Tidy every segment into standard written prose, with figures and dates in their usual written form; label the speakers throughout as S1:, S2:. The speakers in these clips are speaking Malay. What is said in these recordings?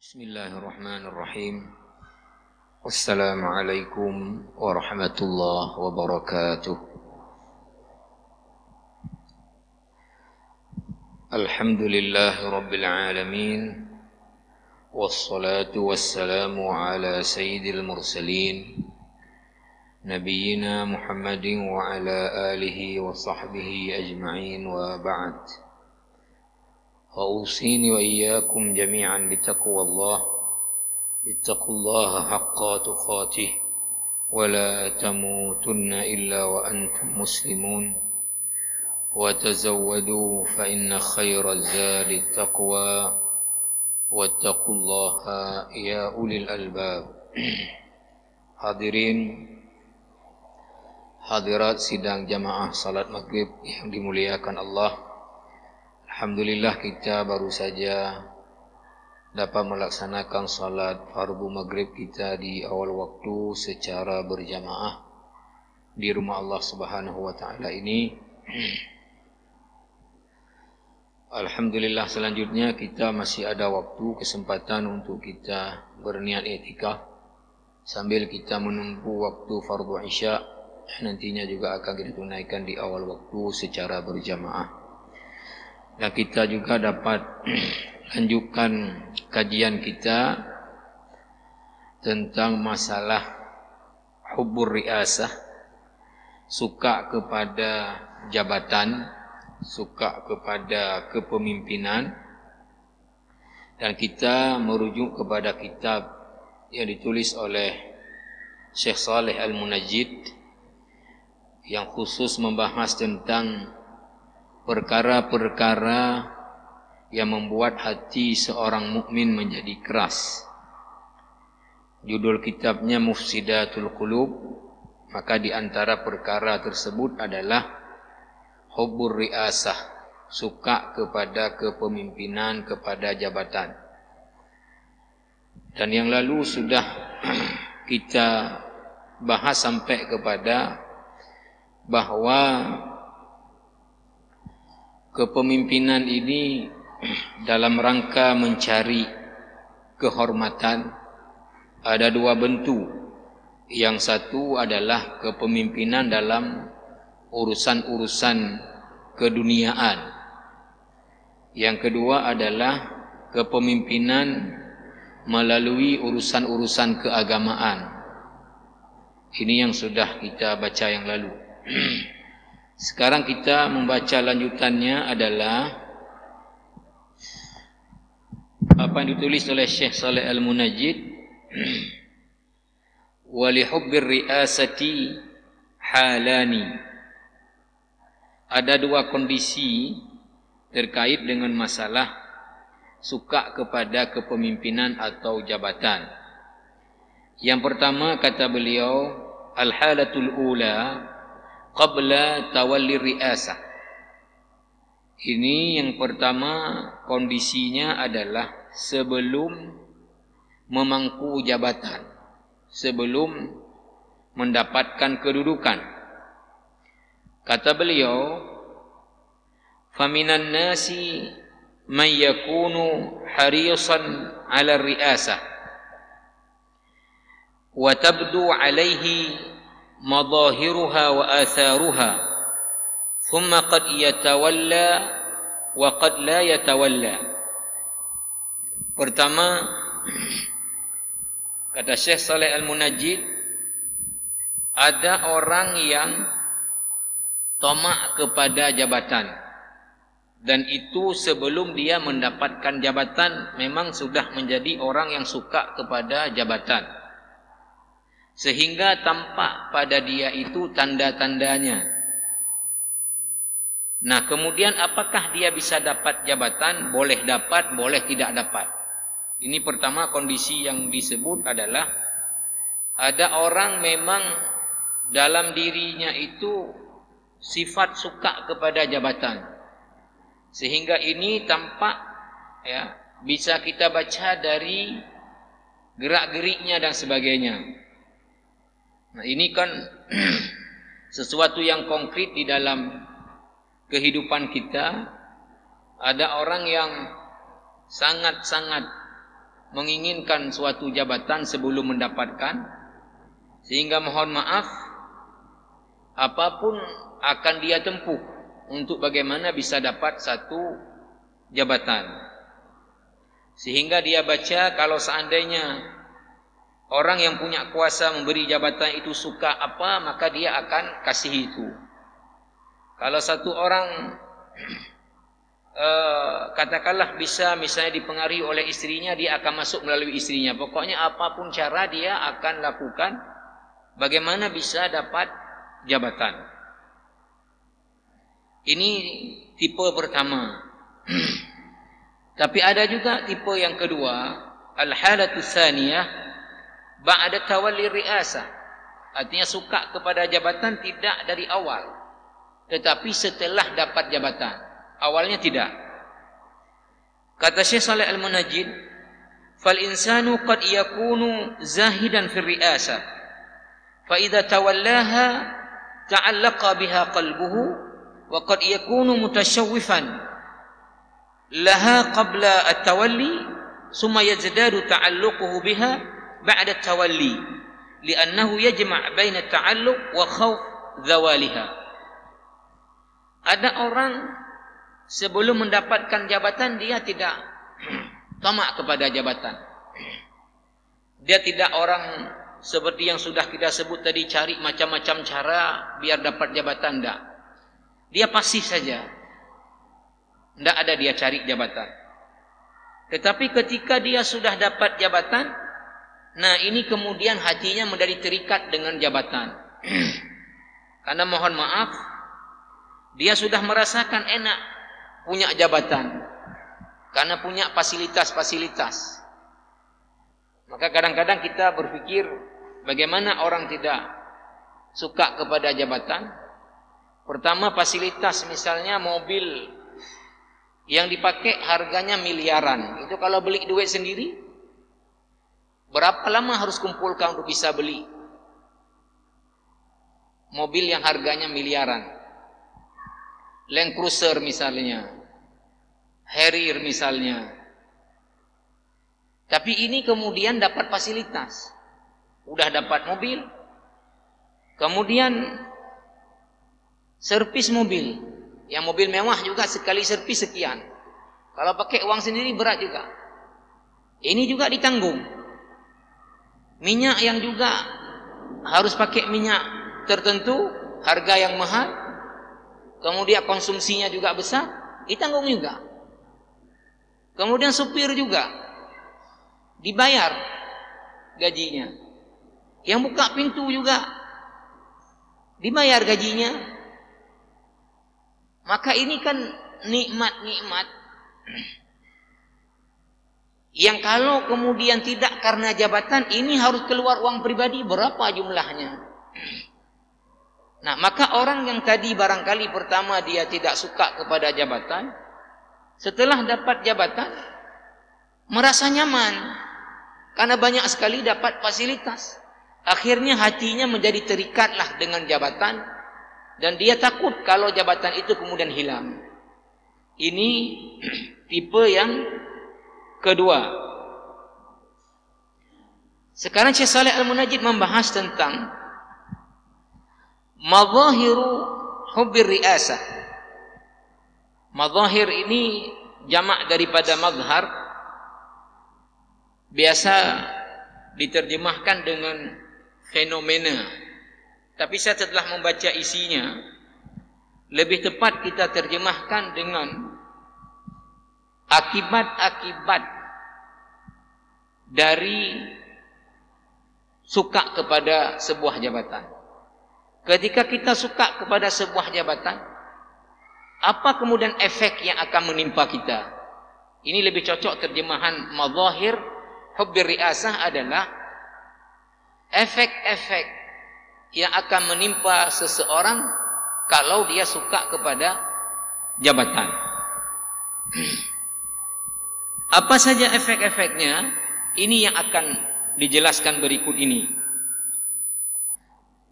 S1: Bismillahirrahmanirrahim. Assalamualaikum warahmatullahi wabarakatuh. Alhamdulillahi rabbil alamin. Wassalatu wassalamu ala sayyidil mursalin Nabiyyina Muhammadin wa ala alihi wa sahbihi ajma'in wa ba'd. أوصيني وإياكم جميعا بتقوى الله اتقوا الله حق تقاته ولا تموتن إلا وأنتم مسلمون وتزودوا فإن خير الزاد التقوى واتقوا الله يا أولي الألباب. Hadirin hadirat sidang jamaah salat maghrib yang dimuliakan Allah, alhamdulillah kita baru saja dapat melaksanakan salat fardu maghrib kita di awal waktu secara berjamaah di rumah Allah Subhanahu wa taala ini. Alhamdulillah, selanjutnya kita masih ada waktu kesempatan untuk kita berniat i'tikaf sambil kita menunggu waktu fardu isya, nantinya juga akan kita tunaikan di awal waktu secara berjamaah. Dan kita juga dapat lanjutkan kajian kita tentang masalah hubbur riasah, suka kepada jabatan, suka kepada kepemimpinan. Dan kita merujuk kepada kitab yang ditulis oleh Syekh Saleh Al-Munajjid yang khusus membahas tentang perkara-perkara yang membuat hati seorang mukmin menjadi keras. Judul kitabnya Mufsidatul Qulub. Maka di antara perkara tersebut adalah hubbur riasah, suka kepada kepemimpinan, kepada jabatan. Dan yang lalu sudah kita bahas sampai kepada bahwa kepemimpinan ini dalam rangka mencari kehormatan ada dua bentuk. Yang satu adalah kepemimpinan dalam urusan-urusan keduniaan. Yang kedua adalah kepemimpinan melalui urusan-urusan keagamaan. Ini yang sudah kita baca yang lalu. Sekarang kita membaca lanjutannya adalah apa yang ditulis oleh Syekh Saleh Al-Munajjid. Wa li hubbir riasati halani. Ada dua kondisi terkait dengan masalah suka kepada kepemimpinan atau jabatan. Yang pertama kata beliau, al-halatul ula qabla tawalli riasah. Ini yang pertama, kondisinya adalah sebelum memangku jabatan, sebelum mendapatkan kedudukan. Kata beliau, faminan nasi man yakunu harisan ala riasah wa tabdu alaihi مظاهرها وآثارها ثم قد يتولى وقد لا يتولى. Pertama, kata Syekh Saleh Al-Munajjid, ada orang yang tamak kepada jabatan, dan itu sebelum dia mendapatkan jabatan memang sudah menjadi orang yang suka kepada jabatan, sehingga tampak pada dia itu tanda-tandanya. Nah, kemudian apakah dia bisa dapat jabatan? Boleh dapat, boleh tidak dapat. Ini pertama, kondisi yang disebut adalah ada orang memang dalam dirinya itu sifat suka kepada jabatan, sehingga ini tampak, ya, bisa kita baca dari gerak-geriknya dan sebagainya. Nah, ini kan sesuatu yang konkret di dalam kehidupan kita. Ada orang yang sangat-sangat menginginkan suatu jabatan sebelum mendapatkan, sehingga mohon maaf apapun akan dia tempuh untuk bagaimana bisa dapat satu jabatan. Sehingga dia baca kalau seandainya orang yang punya kuasa memberi jabatan itu suka apa, maka dia akan kasih itu. Kalau satu orang katakanlah bisa misalnya dipengaruhi oleh istrinya, dia akan masuk melalui istrinya. Pokoknya apapun cara dia akan lakukan bagaimana bisa dapat jabatan. Ini tipe pertama. Tapi ada juga tipe yang kedua, al-halatu tsaniyah ba'da tawalli ri'asah. Artinya suka kepada jabatan tidak dari awal, tetapi setelah dapat jabatan. Awalnya tidak. Kata Syekh Shalih Al-Munajjid, fal insanu qad yakunu zahidan fi ri'asah, fa idza tawallaha ta'allaqa biha qalbuhu, wa qad yakunu mutashawwifan laha qabla at-tawalli, summa yazdadu ta'alluquhu biha ba'da at-tawalli, li'annahu yajma' baina at-ta'alluq wa khawf zawaliha. Ada orang sebelum mendapatkan jabatan dia tidak tamak kepada jabatan. Dia tidak orang seperti yang sudah kita sebut tadi, cari macam-macam cara biar dapat jabatan, tidak. Dia pasif saja, tidak ada dia cari jabatan. Tetapi ketika dia sudah dapat jabatan, nah ini kemudian hatinya menjadi terikat dengan jabatan. Karena mohon maaf, dia sudah merasakan enak punya jabatan, karena punya fasilitas-fasilitas. Maka kadang-kadang kita berpikir bagaimana orang tidak suka kepada jabatan. Pertama, fasilitas, misalnya mobil yang dipakai harganya miliaran. Itu kalau beli duit sendiri, berapa lama harus kumpulkan untuk bisa beli mobil yang harganya miliaran? Land Cruiser misalnya, Harrier misalnya. Tapi ini kemudian dapat fasilitas, udah dapat mobil, kemudian servis mobil, yang mobil mewah juga sekali servis sekian. Kalau pakai uang sendiri berat juga. Ini juga ditanggung. Minyak yang juga harus pakai minyak tertentu, harga yang mahal, kemudian konsumsinya juga besar, ditanggung juga. Kemudian supir juga dibayar gajinya. Yang buka pintu juga dibayar gajinya. Maka ini kan nikmat-nikmat yang kalau kemudian tidak karena jabatan, ini harus keluar uang pribadi, berapa jumlahnya. Nah, maka orang yang tadi barangkali pertama dia tidak suka kepada jabatan, setelah dapat jabatan merasa nyaman karena banyak sekali dapat fasilitas. Akhirnya hatinya menjadi terikatlah dengan jabatan, dan dia takut kalau jabatan itu kemudian hilang. Ini tipe yang kedua. Sekarang Syekh Shalih Al-Munajjid membahas tentang madzahiru hubbir ri'asah. Madzahir ini jamak daripada mazhar, biasa diterjemahkan dengan fenomena. Tapi saya setelah membaca isinya, lebih tepat kita terjemahkan dengan akibat-akibat dari suka kepada sebuah jabatan. Ketika kita suka kepada sebuah jabatan, apa kemudian efek yang akan menimpa kita? Ini lebih cocok terjemahan madzahir hubbir ri'asah adalah efek-efek yang akan menimpa seseorang kalau dia suka kepada jabatan. Apa saja efek-efeknya? Ini yang akan dijelaskan berikut ini.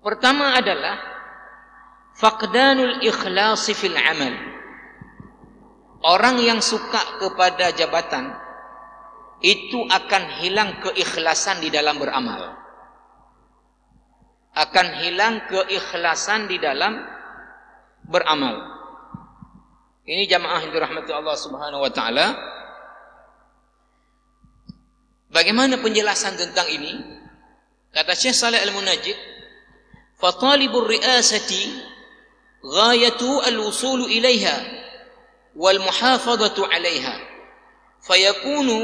S1: Pertama adalah faqdanul ikhlasi fil amal. Orang yang suka kepada jabatan, itu akan hilang keikhlasan di dalam beramal. Akan hilang keikhlasan di dalam beramal. Ini jamaah yang dirahmati Allah Subhanahu wa taala. Bagaimana penjelasan tentang ini? Kata Syekh Shalih Al-Munajjid, "Fa talibur ri'asati ghayatu al-wusulu ilaiha wal muhafadhatu 'alaiha. Fayakunu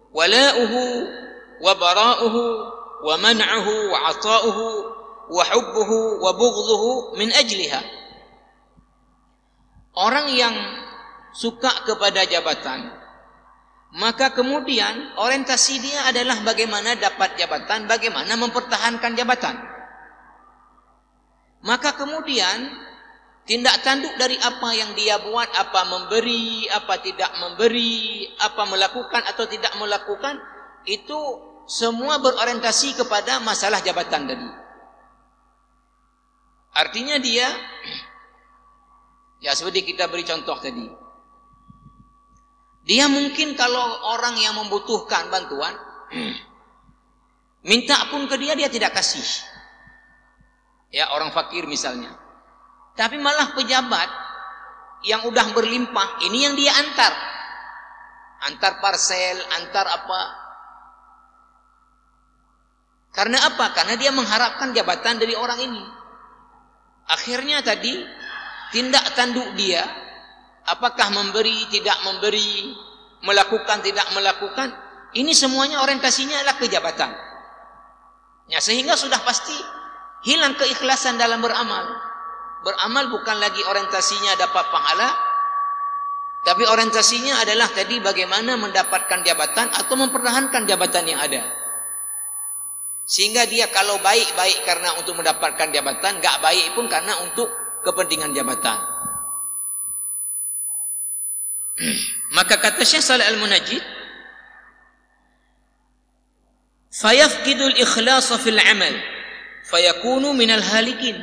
S1: wala'uhu wa bara'uhu wa man'uhu wa 'ata'uhu wa hubbuhu wa bughdhuhu min ajliha." Orang yang suka kepada jabatan, maka kemudian orientasi dia adalah bagaimana dapat jabatan, bagaimana mempertahankan jabatan. Maka kemudian tindak tanduk dari apa yang dia buat, apa memberi, apa tidak memberi, apa melakukan atau tidak melakukan, itu semua berorientasi kepada masalah jabatan tadi. Artinya dia, ya seperti kita beri contoh tadi, dia mungkin kalau orang yang membutuhkan bantuan, minta pun ke dia, dia tidak kasih. Ya, orang fakir misalnya. Tapi malah pejabat yang udah berlimpah, ini yang dia antar. Antar parcel, antar apa. Karena apa? Karena dia mengharapkan jabatan dari orang ini. Akhirnya tadi, tindak tanduk dia, apakah memberi, tidak memberi, melakukan, tidak melakukan, ini semuanya orientasinya adalah ke jabatan. Ya, sehingga sudah pasti hilang keikhlasan dalam beramal. Beramal bukan lagi orientasinya dapat pahala, tapi orientasinya adalah tadi bagaimana mendapatkan jabatan atau mempertahankan jabatan yang ada. Sehingga dia kalau baik-baik karena untuk mendapatkan jabatan, gak baik pun karena untuk kepentingan jabatan. Maka kata Syekh Shalih Al-Munajjid, fayafqidul ikhlasa fil amal fayakunu minal halikin.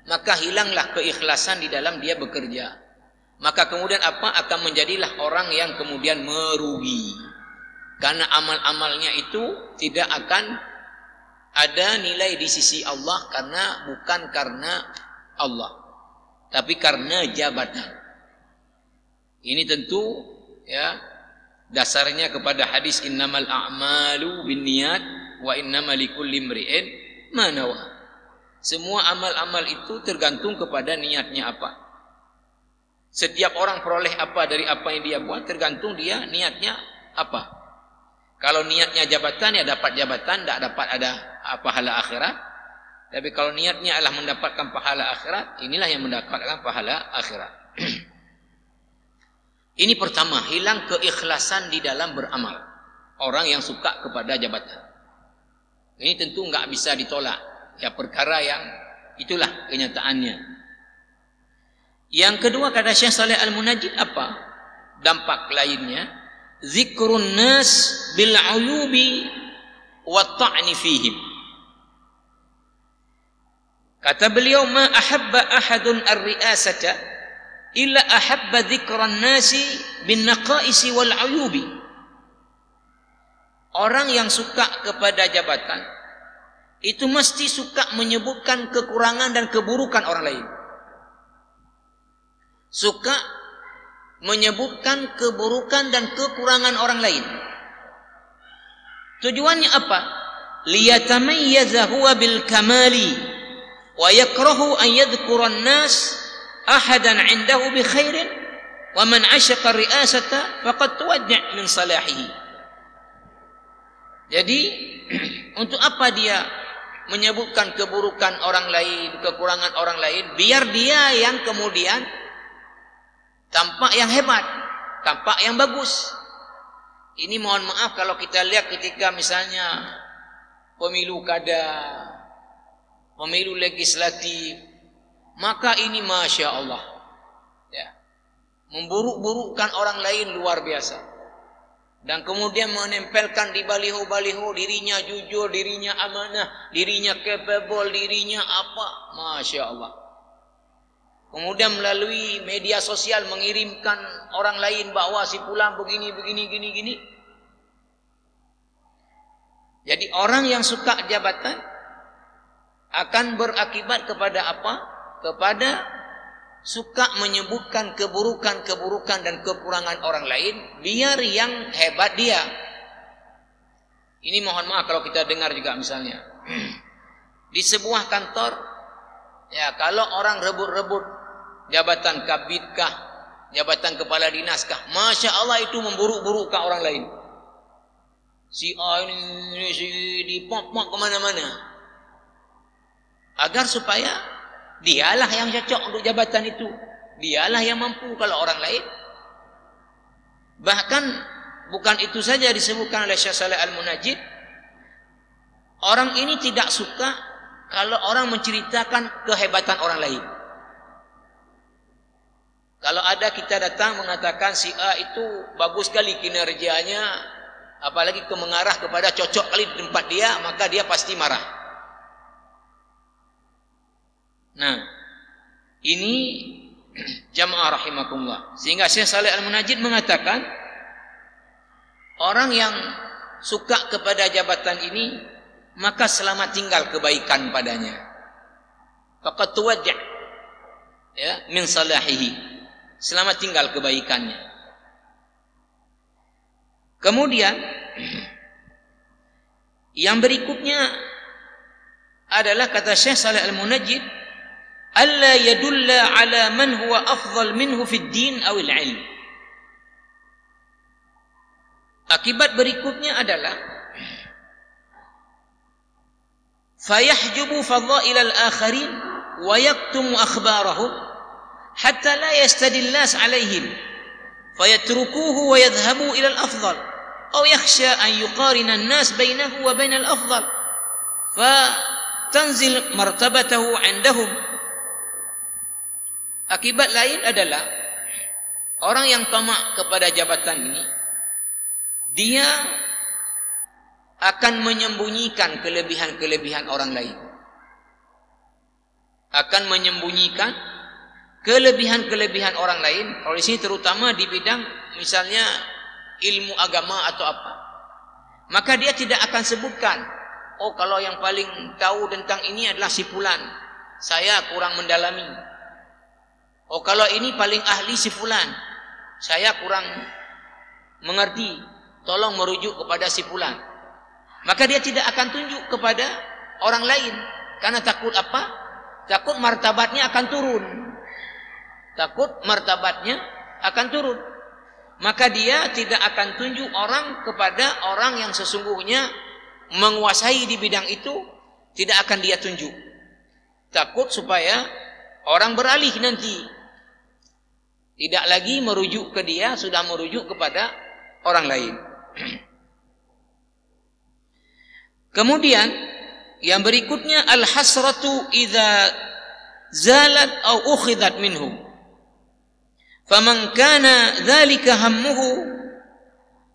S1: Maka hilanglah keikhlasan di dalam dia bekerja. Maka kemudian apa? Akan menjadilah orang yang kemudian merugi. Karena amal-amalnya itu tidak akan ada nilai di sisi Allah, bukan karena Allah, tapi karena jabatan. Ini tentu ya dasarnya kepada hadis innamal a'malu binniyat wa innamal likulli imri'in ma nawa. Semua amal-amal itu tergantung kepada niatnya apa. Setiap orang peroleh apa dari apa yang dia buat tergantung dia niatnya apa. Kalau niatnya jabatan, ya dapat jabatan, tidak dapat ada pahala akhirat. Tapi kalau niatnya adalah mendapatkan pahala akhirat, inilah yang mendapatkan pahala akhirat. Ini pertama, hilang keikhlasan di dalam beramal. Orang yang suka kepada jabatan. Ini tentu nggak bisa ditolak. Ya, perkara yang itulah kenyataannya. Yang kedua kata Syekh Shalih Al-Munajjid apa? Dampak lainnya, zikrun nas bil uyubi wa ta'ni fihim. Kata beliau, ma ahabba ahadun ar-ri'asata illa ahabba dzikran nasi bin naqaisi wal uyubi. Orang yang suka kepada jabatan itu mesti suka menyebutkan kekurangan dan keburukan orang lain. Suka menyebutkan keburukan dan kekurangan orang lain. Tujuannya apa? Liyatamayyaza huwa bil kamali wa yakrahu an yadhkura an-nas ahadan 'indahu bi khairin wa man 'ashaqa ri'asata faqad tuwaddi' min salahihi. Jadi untuk apa dia menyebutkan keburukan orang lain, kekurangan orang lain, biar dia yang kemudian tampak yang hebat, tampak yang bagus. Ini mohon maaf kalau kita lihat ketika misalnya pemilu kada, pemilu legislatif, maka ini Masya Allah ya, memburuk-burukkan orang lain luar biasa. Dan kemudian menempelkan di baliho-baliho dirinya jujur, dirinya amanah, dirinya capable, dirinya apa, Masya Allah. Kemudian melalui media sosial mengirimkan orang lain bahwa si fulan begini. Jadi orang yang suka jabatan akan berakibat kepada apa? Kepada suka menyebutkan keburukan-keburukan dan kekurangan orang lain, biar yang hebat dia. Ini mohon maaf kalau kita dengar juga misalnya di sebuah kantor, ya kalau orang rebut-rebut jabatan kabidkah, jabatan kepala dinaskah, masya Allah itu memburuk-burukkan orang lain. Si A ini si dipop-pop kemana-mana, agar supaya dialah yang cocok untuk jabatan itu, dialah yang mampu. Kalau orang lain, bahkan bukan itu saja disebutkan oleh Syekh Shalih Al-Munajjid, orang ini tidak suka kalau orang menceritakan kehebatan orang lain. Kalau ada kita datang mengatakan si A itu bagus sekali kinerjanya, apalagi mengarah kepada cocok kali di tempat dia, maka dia pasti marah. Nah, ini jamaah rahimakumullah. Sehingga Syekh Shalih Al-Munajjid mengatakan, orang yang suka kepada jabatan ini, maka selamat tinggal kebaikan padanya. Faqad tuwajja' ya min salahihi. Selamat tinggal kebaikannya. Kemudian yang berikutnya adalah kata Syekh Shalih Al-Munajjid, alla yadulla ala man huwa afdal minhu fid din aw al-ilm. Akibat berikutnya adalah fayahjubu fadhail al-akharin wa yaktumu akhbarahum hatta la yastadillas alaihim fayatrukuhu wa yadhhabu ila al-afdal aw yakhsha an yuqarina an-nas bainahu wa bain al-afdal fatanzil martabatahu 'indahum. Akibat lain adalah orang yang tamak kepada jabatan ini, dia akan menyembunyikan kelebihan-kelebihan orang lain. Akan menyembunyikan kelebihan-kelebihan orang lain. Kalau di sini terutama di bidang misalnya ilmu agama atau apa, maka dia tidak akan sebutkan, oh kalau yang paling tahu tentang ini adalah si fulan, saya kurang mendalami. Oh kalau ini paling ahli si fulan, saya kurang mengerti, tolong merujuk kepada si fulan. Maka dia tidak akan tunjuk kepada orang lain, karena takut apa? Takut martabatnya akan turun. Takut martabatnya akan turun. Maka dia tidak akan tunjuk orang kepada orang yang sesungguhnya menguasai di bidang itu, tidak akan dia tunjuk. Takut supaya orang beralih nanti, tidak lagi merujuk ke dia, sudah merujuk kepada orang lain. Kemudian yang berikutnya al-hasratu idza zalat au ukhidat minhu. Faman kana dzalika hammuhu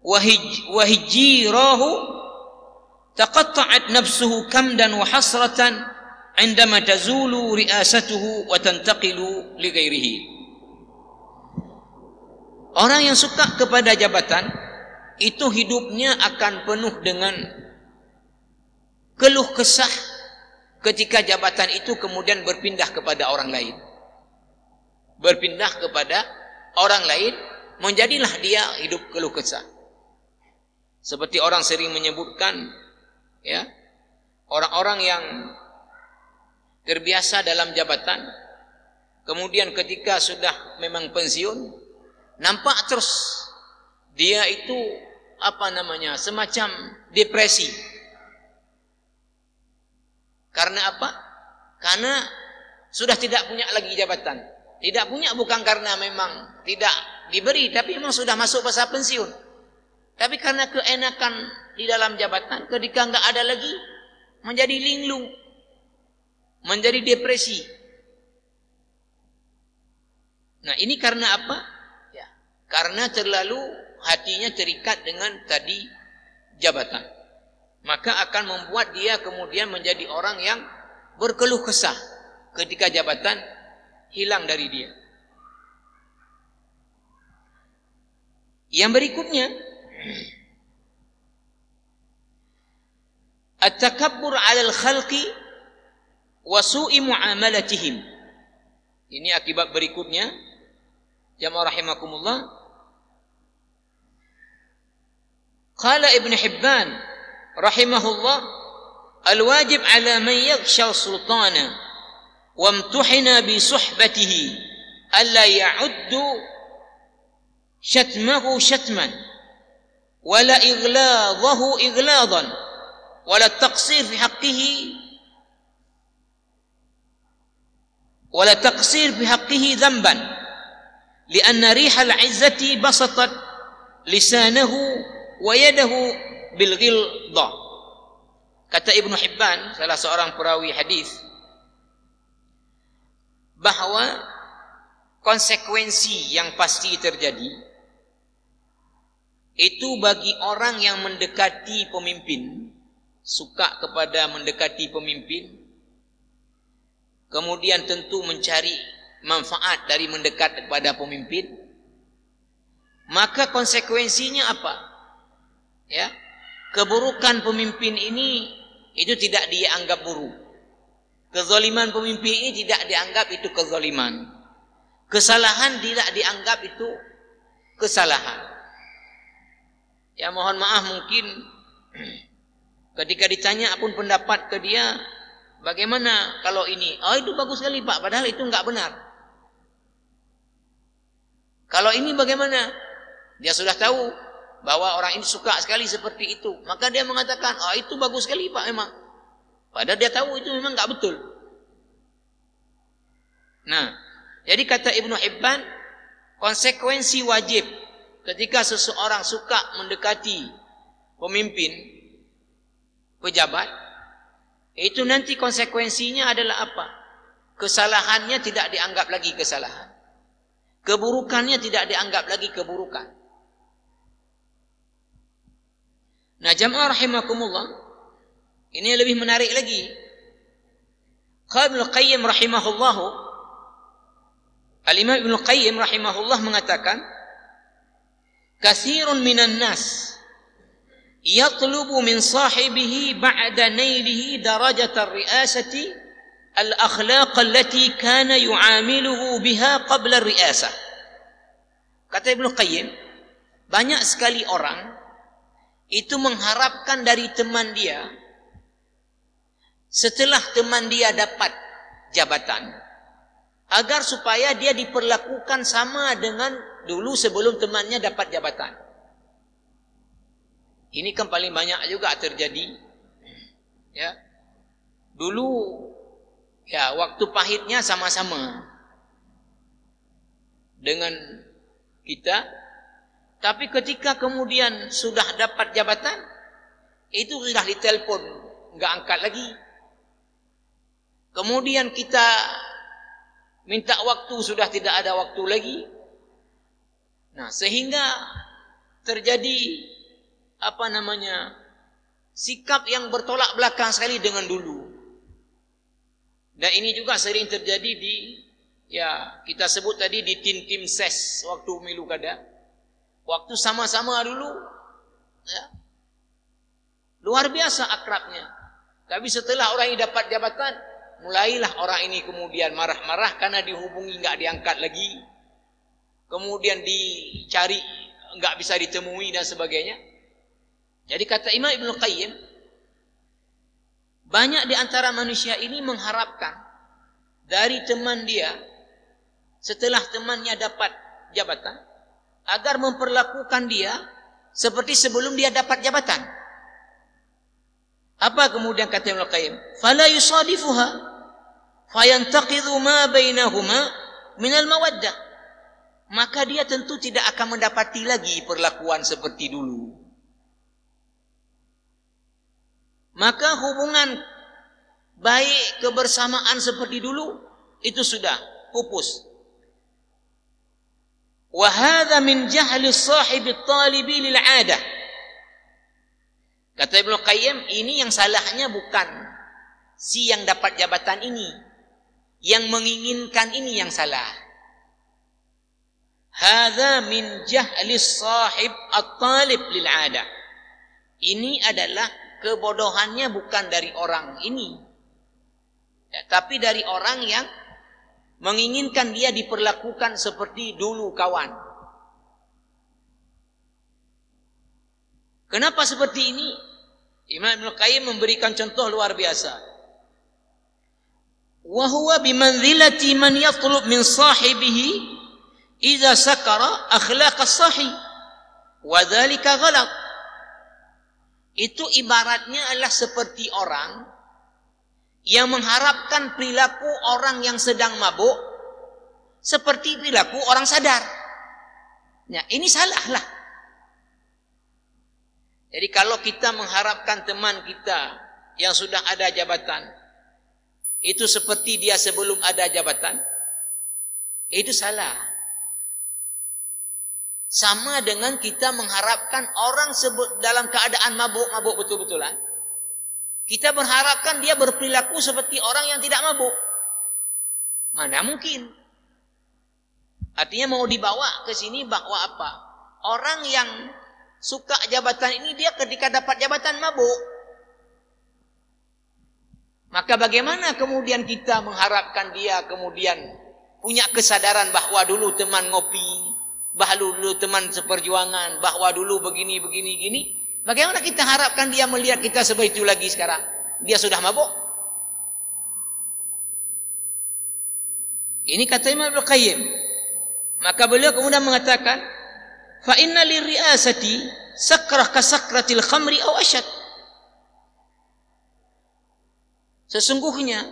S1: wa hijrahu taqatta'at nafsuhu kamdan wa hasratan 'indama tazulu ri'asatuhu wa tantaqilu li ghairihi. Orang yang suka kepada jabatan itu hidupnya akan penuh dengan keluh kesah ketika jabatan itu kemudian berpindah kepada orang lain. Berpindah kepada orang lain, menjadilah dia hidup keluh kesah. Seperti orang sering menyebutkan, ya, orang-orang yang terbiasa dalam jabatan, kemudian ketika sudah memang pensiun, nampak terus dia itu semacam depresi. Karena apa? Karena sudah tidak punya lagi jabatan. Tidak punya bukan karena memang tidak diberi, tapi memang sudah masuk masa pensiun. Tapi karena keenakan di dalam jabatan, ketika enggak ada lagi, menjadi linglung, menjadi depresi. Nah, ini karena apa? Ya, karena terlalu hatinya terikat dengan tadi jabatan. Maka akan membuat dia kemudian menjadi orang yang berkeluh kesah ketika jabatan hilang dari dia. Yang berikutnya, at-takabbur 'alal khalqi wa su'i mu'amalatihim. Ini akibat berikutnya. Jamaah rahimakumullah. Qala Ibn Hibban rahimahullah, al-wajib 'ala man yaghsha sultana wa imtuhina bi suhbatihi alla ya'uddu syatmahu syatman wala ighladahu ighladan wala taqsir fi haqqihi wala taqsir fi haqqihi dhanban lianna rihal 'izzati basatat lisanahu wa yadahu bil ghilda. Kata Ibnu Hibban, salah seorang perawi hadis, bahwa konsekuensi yang pasti terjadi itu bagi orang yang mendekati pemimpin, suka kepada mendekati pemimpin, kemudian tentu mencari manfaat dari mendekat kepada pemimpin, maka konsekuensinya apa? Ya, keburukan pemimpin ini itu tidak dianggap buruk. Kezaliman pemimpin ini tidak dianggap itu kezaliman. Kesalahan tidak dianggap itu kesalahan. Ya, mohon maaf, mungkin ketika ditanya apun pendapat ke dia, bagaimana kalau ini? Oh, itu bagus sekali Pak, padahal itu enggak benar. Kalau ini bagaimana? Dia sudah tahu bahwa orang ini suka sekali seperti itu, maka dia mengatakan, oh itu bagus sekali Pak memang. Padahal dia tahu itu memang enggak betul. Nah, jadi kata Ibnu Hibban, konsekuensi wajib ketika seseorang suka mendekati pemimpin, pejabat, itu nanti konsekuensinya adalah apa? Kesalahannya tidak dianggap lagi kesalahan. Keburukannya tidak dianggap lagi keburukan. Nah, jamaah rahimakumullah, ini lebih menarik lagi. Qala Ibnu Qayyim rahimahullahu, Al-Imam Ibnu Qayyim rahimahullah mengatakan, katsirun minan nas yatlubu min sahibihi ba'da nailihi darajat ar-ri'asati al-akhlaq allati kana yu'amiluhu biha qabla ar-ri'asah. Kata Ibnu Qayyim, banyak sekali orang itu mengharapkan dari teman dia, setelah teman dia dapat jabatan, agar supaya dia diperlakukan sama dengan dulu sebelum temannya dapat jabatan. Ini kan paling banyak juga terjadi. Ya, dulu ya waktu pahitnya sama-sama dengan kita, tapi ketika kemudian sudah dapat jabatan, itu sudah ditelepon, enggak angkat lagi. Kemudian kita minta waktu, sudah tidak ada waktu lagi. Nah, sehingga terjadi sikap yang bertolak belakang sekali dengan dulu. Dan ini juga sering terjadi di, ya kita sebut tadi di tim ses waktu milu kada. Waktu sama-sama dulu, ya, luar biasa akrabnya. Tapi setelah orang ini dapat jabatan, mulailah orang ini kemudian marah-marah karena dihubungi enggak diangkat lagi. Kemudian dicari enggak bisa ditemui dan sebagainya. Jadi kata Imam Ibnu Qayyim, banyak di antara manusia ini mengharapkan dari teman dia setelah temannya dapat jabatan agar memperlakukan dia seperti sebelum dia dapat jabatan. Apa kemudian kata Ibnu Qayyim? Fala yusadifuha fayantaqidhu ma bainahuma min al-mawaddah. Maka dia tentu tidak akan mendapati lagi perlakuan seperti dulu. Maka hubungan baik, kebersamaan seperti dulu itu sudah pupus. Wa hadza min jahli sahibi at-talibi lil 'adah. Kata Ibnu Qayyim, ini yang salahnya bukan si yang dapat jabatan ini, yang menginginkan ini yang salah. Hadza min jahli sahib at-talib lil 'adah. Ini adalah kebodohannya bukan dari orang ini, ya, tapi dari orang yang menginginkan dia diperlakukan seperti dulu kawan. Kenapa seperti ini? Imam Ibnu Qayyim memberikan contoh luar biasa. Wa huwa bimanzilati man yatlub min sahibihi idza sakara akhlaq as-sahih wa dzalika ghalat. Itu ibaratnya adalah seperti orang yang mengharapkan perilaku orang yang sedang mabuk seperti perilaku orang sadar. Ya, ini salah lah. Jadi kalau kita mengharapkan teman kita yang sudah ada jabatan itu seperti dia sebelum ada jabatan, itu salah. Sama dengan kita mengharapkan orang dalam keadaan mabuk betul-betulan. Kita berharapkan dia berperilaku seperti orang yang tidak mabuk. Mana mungkin? Artinya mau dibawa ke sini bahwa apa? Orang yang suka jabatan ini dia ketika dapat jabatan mabuk. Maka bagaimana kemudian kita mengharapkan dia kemudian punya kesadaran bahwa dulu teman ngopi, bahwa dulu teman seperjuangan, bahwa dulu begini. Bagaimana kita harapkan dia melihat kita seperti itu lagi sekarang? Dia sudah mabuk. Ini kata Imam Ibnu Qayyim. Maka beliau kemudian mengatakan, fa inna lirriasati sakrah ka sakratil khamri aw asyad. Sesungguhnya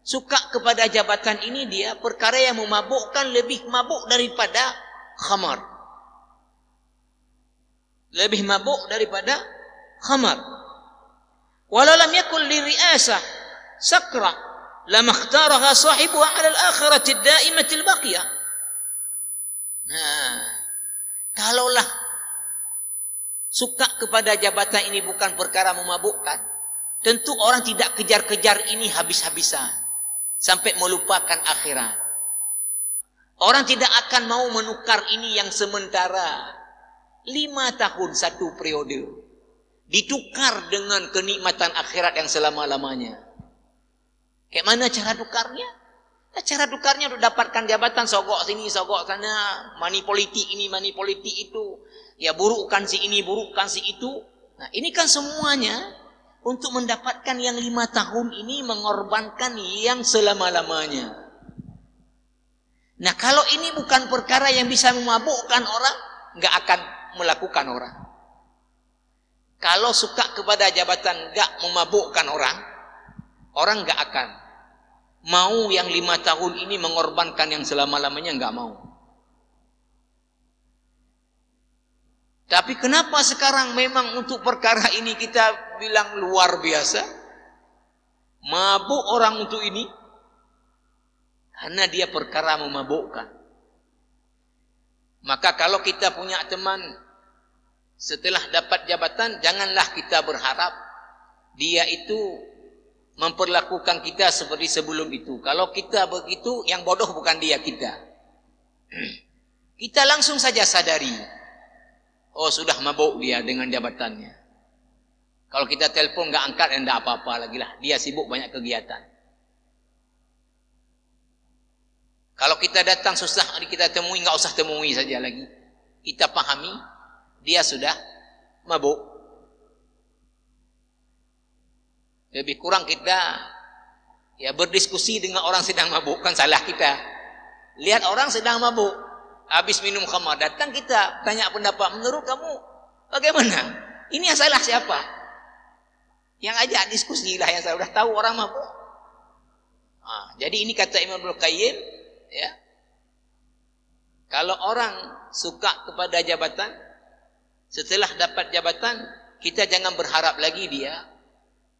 S1: suka kepada jabatan ini dia perkara yang memabukkan, lebih mabuk daripada khamar. Lebih mabuk daripada khamar. Walau lam yakul li ri'asah sakra lam ikhtaraha sahibuha 'ala al-akhirati ad-da'imati al-baqiyah. Nah, kalaulah suka kepada jabatan ini bukan perkara memabukkan, tentu orang tidak kejar-kejar ini habis-habisan sampai melupakan akhirat. Orang tidak akan mau menukar ini yang sementara 5 tahun 1 periode ditukar dengan kenikmatan akhirat yang selama-lamanya. Kayak mana cara tukarnya? Cara tukarnya untuk dapatkan jabatan, sogok sini, sogok sana, money politik ini, money politik itu, ya burukkan si ini, burukkan si itu. Nah, ini kan semuanya untuk mendapatkan yang 5 tahun ini, mengorbankan yang selama-lamanya. Nah, kalau ini bukan perkara yang bisa memabukkan orang, nggak akan melakukan orang. Kalau suka kepada jabatan nggak memabukkan orang, orang nggak akan mau yang 5 tahun ini mengorbankan yang selama-lamanya, nggak mau. Tapi kenapa sekarang memang untuk perkara ini kita bilang luar biasa? Mabuk orang untuk ini? Karena dia perkara memabukkan. Maka kalau kita punya teman setelah dapat jabatan, janganlah kita berharap dia itu memperlakukan kita seperti sebelum itu. Kalau kita begitu, yang bodoh bukan dia, kita. Kita langsung saja sadari, oh sudah mabuk dia dengan jabatannya. Kalau kita telepon nggak angkat, enggak apa-apa lagi lah, dia sibuk banyak kegiatan. Kalau kita datang susah kita temui, nggak usah temui saja lagi. Kita pahami dia sudah mabuk. Lebih kurang kita ya berdiskusi dengan orang sedang mabuk, kan salah kita. Lihat orang sedang mabuk, habis minum khamar, datang kita tanya pendapat, menurut kamu bagaimana? Ini yang salah siapa? Yang ajak diskusi lah yang salah, udah tahu orang mabuk. Jadi ini kata Imam Ibnu Qayyim, ya. Kalau orang suka kepada jabatan, setelah dapat jabatan, kita jangan berharap lagi dia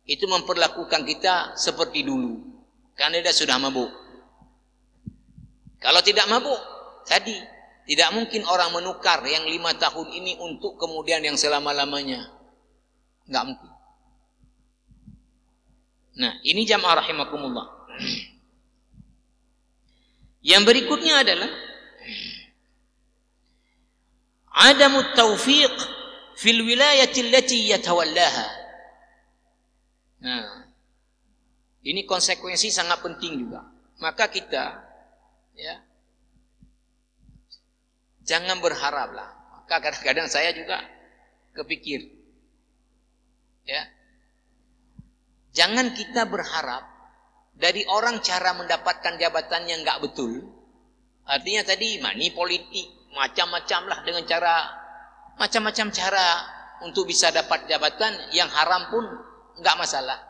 S1: itu memperlakukan kita seperti dulu, karena dia sudah mabuk. Kalau tidak mabuk, tadi tidak mungkin orang menukar yang 5 tahun ini untuk kemudian yang selama-lamanya, nggak mungkin. Nah, ini jamaah rahimakumullah. Yang berikutnya adalah adamut taufiq fil wilayati allati yatawallaha. Nah, ini konsekuensi sangat penting juga. Maka kita, ya, jangan berharaplah. Maka kadang-kadang saya juga kepikir, ya, jangan kita berharap dari orang cara mendapatkan jabatan yang nggak betul. Artinya tadi money politik, macam-macam lah dengan cara, macam-macam cara untuk bisa dapat jabatan yang haram pun nggak masalah.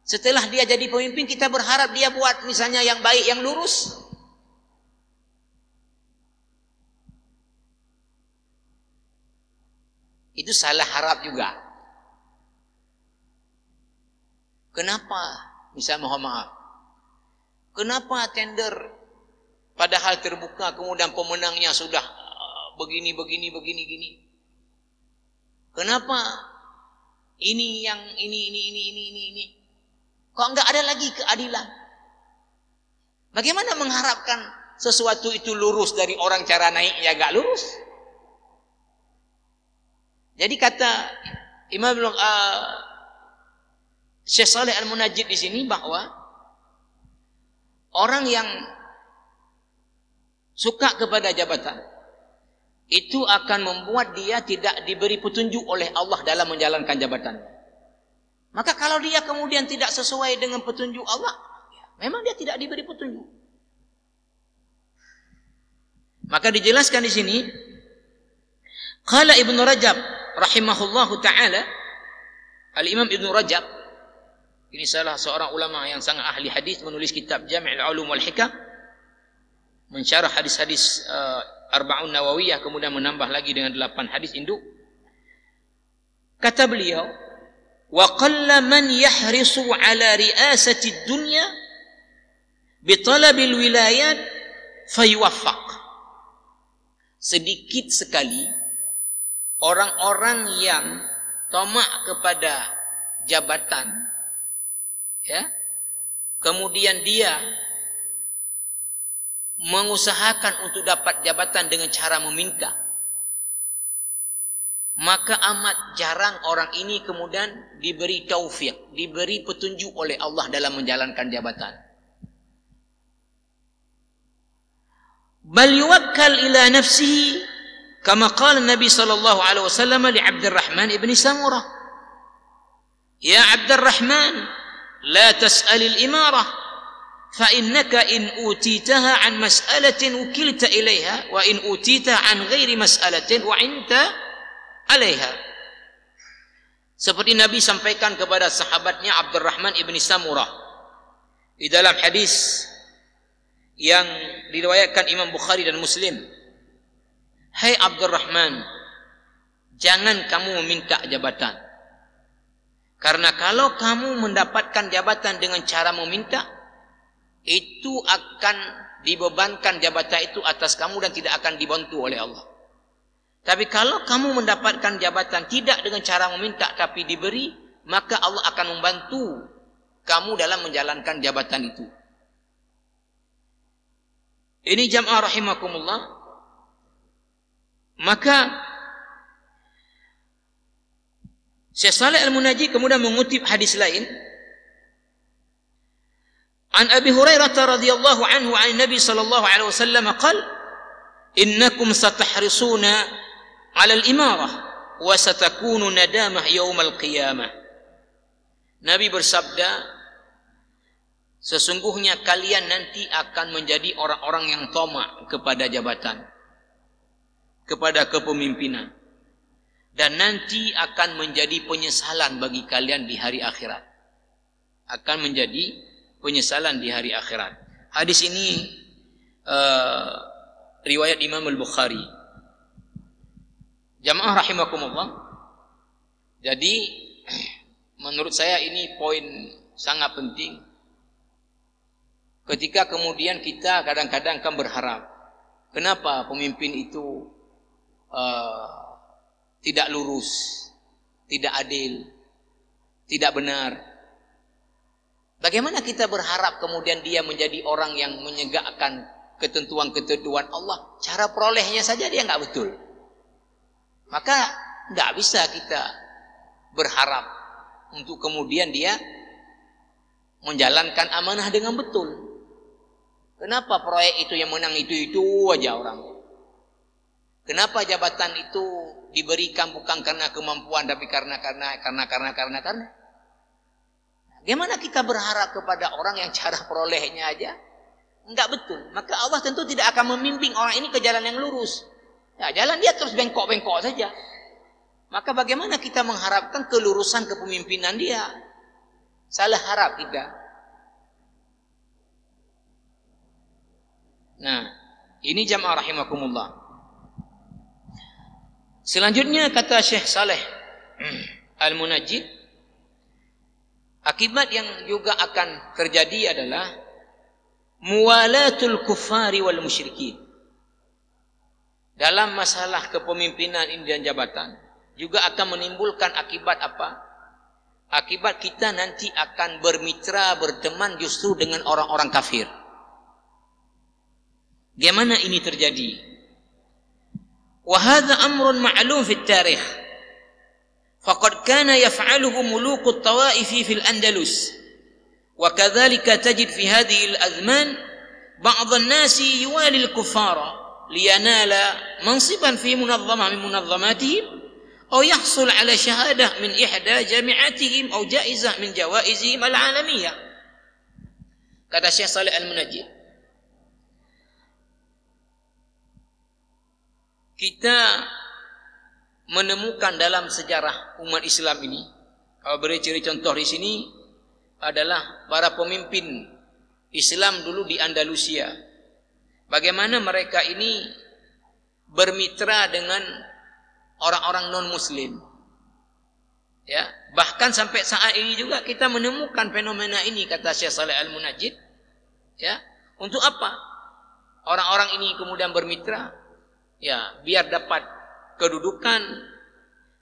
S1: Setelah dia jadi pemimpin, kita berharap dia buat misalnya yang baik, yang lurus. Itu salah harap juga. Kenapa? Misalnya mohon maaf. Kenapa tender padahal terbuka kemudian pemenangnya sudah begini. Kenapa ini yang ini? Kok enggak ada lagi keadilan? Bagaimana mengharapkan sesuatu itu lurus dari orang cara naiknya enggak lurus? Jadi kata Imam Syekh Saleh Al-Munajjid di sini bahwa orang yang suka kepada jabatan itu akan membuat dia tidak diberi petunjuk oleh Allah dalam menjalankan jabatannya. Maka kalau dia kemudian tidak sesuai dengan petunjuk Allah, memang dia tidak diberi petunjuk. Maka dijelaskan di sini, qala Ibnu Rajab rahimahullahu taala, Al-Imam Ibnu Rajab, ini salah seorang ulama yang sangat ahli hadis, menulis kitab Jami' al-Ulum wal Hikam, mensyarah hadis-hadis Arba'un Nawawiyah, kemudian menambah lagi dengan 8 hadis induk. Kata beliau, wa qalla man yahrisu ala riasati dunya bi talabil wilayat fayuwaffaq. Sedikit sekali orang-orang yang tamak kepada jabatan, ya, kemudian dia mengusahakan untuk dapat jabatan dengan cara meminta, maka amat jarang orang ini kemudian diberi taufik, diberi petunjuk oleh Allah dalam menjalankan jabatan. Bal yuwakkal ila nafsihi kama qala Nabi sallallahu alaihi wasallam li Abdurrahman ibn Samurah, ya Abdurrahman, la tas'al al-imarah fa innaka in utitaha an mas'alatin ukilta ilaiha wa in utita an ghairi mas'alatin wa anta alaiha. Seperti Nabi sampaikan kepada sahabatnya Abdurrahman ibn Samurah di dalam hadis yang diriwayatkan Imam Bukhari dan Muslim, hai Abdurrahman, jangan kamu meminta jabatan, karena kalau kamu mendapatkan jabatan dengan cara meminta, itu akan dibebankan jabatan itu atas kamu dan tidak akan dibantu oleh Allah. Tapi kalau kamu mendapatkan jabatan tidak dengan cara meminta tapi diberi, maka Allah akan membantu kamu dalam menjalankan jabatan itu. Ini jamaah rahimakumullah. Maka Syekh Shalih Al-Munajjid kemudian mengutip hadis lain. An Abi Hurairah radhiyallahu anhu an Nabi sallallahu alaihi wasallam qala, innakum satahrisuna 'ala al-imarah wa satakunu nadamah yaumal qiyamah. Nabi bersabda, sesungguhnya kalian nanti akan menjadi orang-orang yang tamak kepada jabatan, kepada kepemimpinan, dan nanti akan menjadi penyesalan bagi kalian di hari akhirat. Akan menjadi penyesalan di hari akhirat. Hadis ini riwayat Imam Al-Bukhari. Jamaah rahimakumullah. Jadi menurut saya ini poin sangat penting. Ketika kemudian kita kadang-kadang kan berharap, kenapa pemimpin itu tidak lurus, tidak adil, tidak benar. Bagaimana kita berharap kemudian dia menjadi orang yang menegakkan ketentuan-ketentuan Allah, cara perolehnya saja dia nggak betul. Maka tidak bisa kita berharap untuk kemudian dia menjalankan amanah dengan betul. Kenapa proyek itu yang menang itu aja orang? Kenapa jabatan itu diberikan bukan karena kemampuan tapi karena. Bagaimana kita berharap kepada orang yang cara perolehnya aja enggak betul? Maka Allah tentu tidak akan membimbing orang ini ke jalan yang lurus. Ya, jalan dia terus bengkok-bengkok saja. Maka bagaimana kita mengharapkan kelurusan kepemimpinan dia? Salah harap tidak. Nah, ini jamaah rahimakumullah. Selanjutnya kata Syekh Saleh Al-Munajjid, akibat yang juga akan terjadi adalah muwalatul kuffari wal musyrikin. Dalam masalah kepemimpinan ini dan jabatan juga akan menimbulkan akibat apa? Akibat kita nanti akan bermitra, berteman justru dengan orang-orang kafir. Bagaimana ini terjadi? Wa hadza amrun ma'lum fi tarikh. Faqad kana yaf'aluhu mulukut tawaifi fil Andalus. Wa kadzalika tajid fi hadhihi al-azman ba'd an-nasi yuwali al-kuffara liyanala mansiban fi munazzamah min munazzamatihim aw yahsul ala syahadah min ihda jami'atihim aw jaizah min jawaizihim al-alamiyah. Kata Syekh Saleh Al-Munajjid, kita menemukan dalam sejarah umat Islam ini, kalau beri ciri contoh di sini adalah para pemimpin Islam dulu di Andalusia. Bagaimana mereka ini bermitra dengan orang-orang non-muslim. Ya, bahkan sampai saat ini juga kita menemukan fenomena ini, kata Syekh Saleh Al-Munajjid. Ya, untuk apa orang-orang ini kemudian bermitra? Ya, biar dapat kedudukan,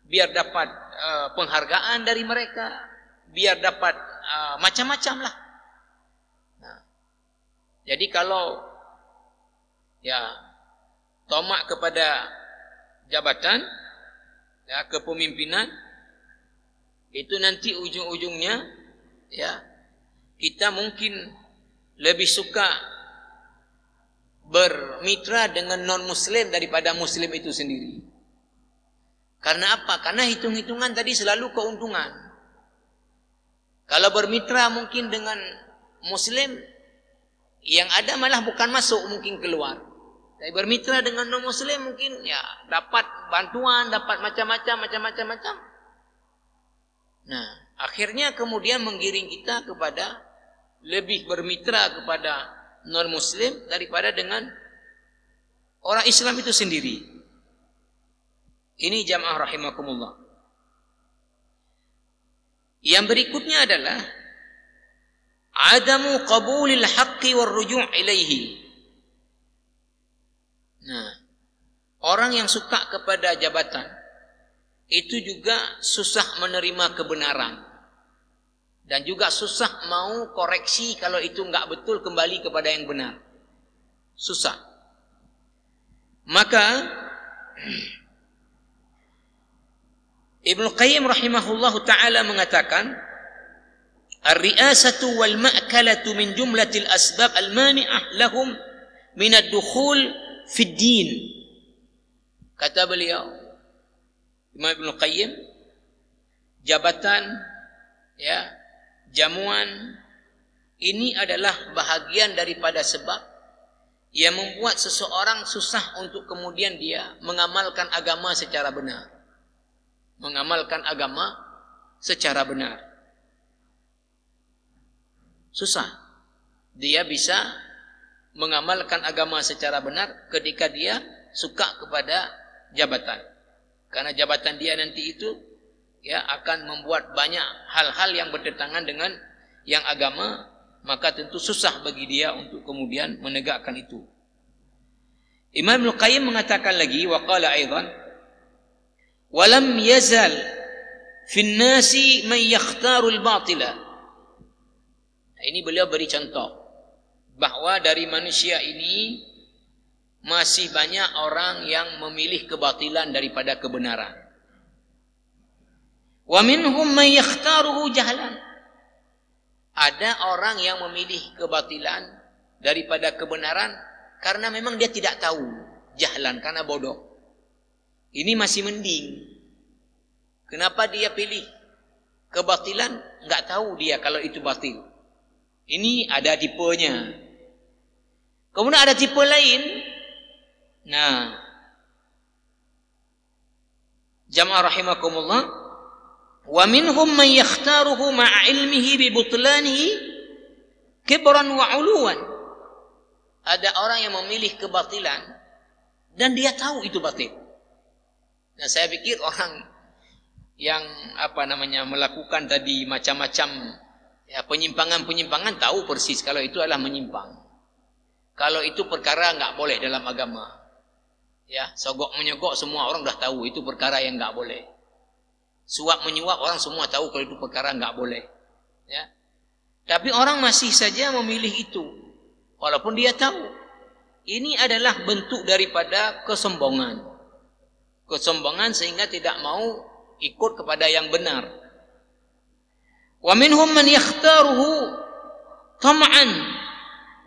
S1: biar dapat penghargaan dari mereka, biar dapat macam-macam lah. Nah, jadi kalau ya tomak kepada jabatan, ya kepemimpinan, itu nanti ujung-ujungnya ya kita mungkin lebih suka bermitra dengan non-muslim daripada muslim itu sendiri. Karena apa? Karena hitung-hitungan tadi selalu keuntungan. Kalau bermitra mungkin dengan muslim, yang ada malah bukan masuk, mungkin keluar. Tapi bermitra dengan non-muslim mungkin ya dapat bantuan, dapat macam-macam. Nah, akhirnya kemudian menggiring kita kepada lebih bermitra kepada non-muslim daripada dengan orang Islam itu sendiri. Ini jamaah rahimakumullah. Yang berikutnya adalah adamu qabulil haqqi war ruju' ilaihi. Nah, orang yang suka kepada jabatan itu juga susah menerima kebenaran. Dan juga susah mau koreksi kalau itu enggak betul kembali kepada yang benar. Susah. Maka Ibnu Qayyim rahimahullahu ta'ala mengatakan, ar-ri'asatu wal ma'kalatu min jumlatil asbab al-mani'ah lahum min ad-dukhul fid din. Kata beliau, Imam Ibnu Qayyim, jabatan, ya, jamuan ini adalah bahagian daripada sebab yang membuat seseorang susah untuk kemudian dia mengamalkan agama secara benar. Mengamalkan agama secara benar. Susah. Dia bisa mengamalkan agama secara benar ketika dia suka kepada jabatan. Karena jabatan dia nanti itu ya akan membuat banyak hal-hal yang bertentangan dengan yang agama, maka tentu susah bagi dia untuk kemudian menegakkan itu. Imam Ibnu Qayyim mengatakan lagi, wa qala aidan, wa lam yazal fin nasi man yakhtaru al-batila. Ini beliau beri contoh bahwa dari manusia ini masih banyak orang yang memilih kebatilan daripada kebenaran. Wa minhum man yakhtaruhu jahlan. Ada orang yang memilih kebatilan daripada kebenaran karena memang dia tidak tahu, jahlan, karena bodoh. Ini masih mending. Kenapa dia pilih kebatilan? Enggak tahu dia kalau itu batil. Ini ada tipenya. Kemudian ada tipe lain. Nah, jamaah rahimakumullah, wa minhum man yakhtaruhu ma'a ilmihi bi butlanihi kibran wa 'uluwan. Ada orang yang memilih kebatilan dan dia tahu itu batil. Nah, saya pikir orang yang melakukan tadi macam-macam ya penyimpangan-penyimpangan tahu persis kalau itu adalah menyimpang. Kalau itu perkara enggak boleh dalam agama. Ya, sogok menyogok semua orang dah tahu itu perkara yang enggak boleh. Suap menyuap orang semua tahu kalau itu perkara enggak boleh. Ya. Tapi orang masih saja memilih itu walaupun dia tahu. Ini adalah bentuk daripada kesombongan. Kesombongan sehingga tidak mau ikut kepada yang benar. Wa minhum man yakhtaruhu tam'an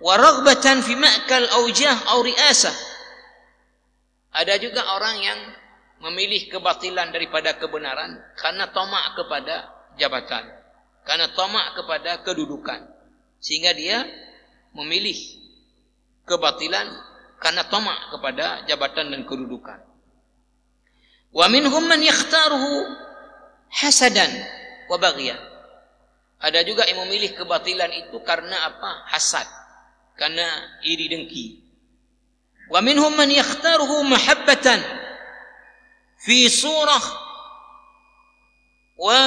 S1: wa raghbatan fi ma'kal aw jah aw ri'asah. Ada juga orang yang memilih kebatilan daripada kebenaran karena tamak kepada jabatan, karena tamak kepada kedudukan, sehingga dia memilih kebatilan karena tamak kepada jabatan dan kedudukan. Wa minhum man yakhtaruhu hasadan wa baghyan. Ada juga yang memilih kebatilan itu karena apa? Hasad, karena iri dengki. Wa minhum man yakhtaruhu mahabbatan fi surah wa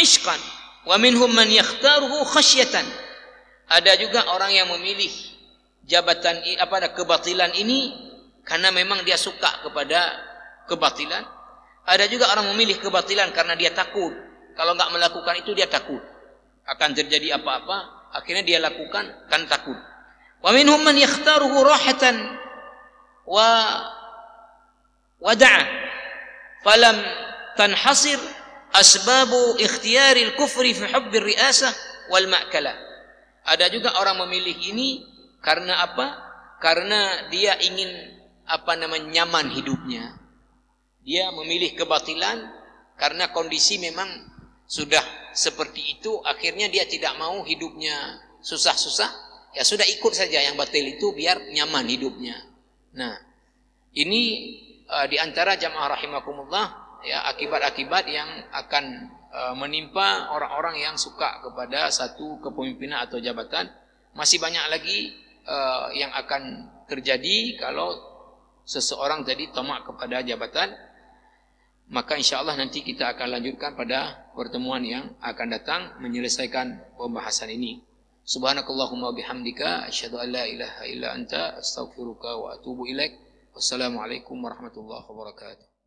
S1: ishqan. Wa minhum man yakhtaruhu khasyatan. Ada juga orang yang memilih jabatan kebatilan ini karena memang dia suka kepada kebatilan. Ada juga orang memilih kebatilan karena dia takut. Kalau enggak melakukan itu dia takut akan terjadi apa-apa, akhirnya dia lakukan kan takut. Wa minhum man yakhtaruhu rahatan wa wada'a falam tanhasir asbabu ikhtiyaril kufri fi hubbir riasah wal ma'kalah. Ada juga orang memilih ini karena apa? Karena dia ingin nyaman hidupnya. Dia memilih kebatilan karena kondisi memang sudah seperti itu, akhirnya dia tidak mau hidupnya susah-susah, ya sudah ikut saja yang batil itu biar nyaman hidupnya. Nah, ini di antara jamaah rahimakumullah ya akibat-akibat yang akan menimpa orang-orang yang suka kepada satu kepemimpinan atau jabatan. Masih banyak lagi yang akan terjadi kalau seseorang tadi tamak kepada jabatan. Maka insyaAllah nanti kita akan lanjutkan pada pertemuan yang akan datang menyelesaikan pembahasan ini. Subhanakallahumma bihamdika asyhadu an la ilaha illa anta astaghfiruka wa atubu ilaik. Wassalamualaikum warahmatullahi wabarakatuh.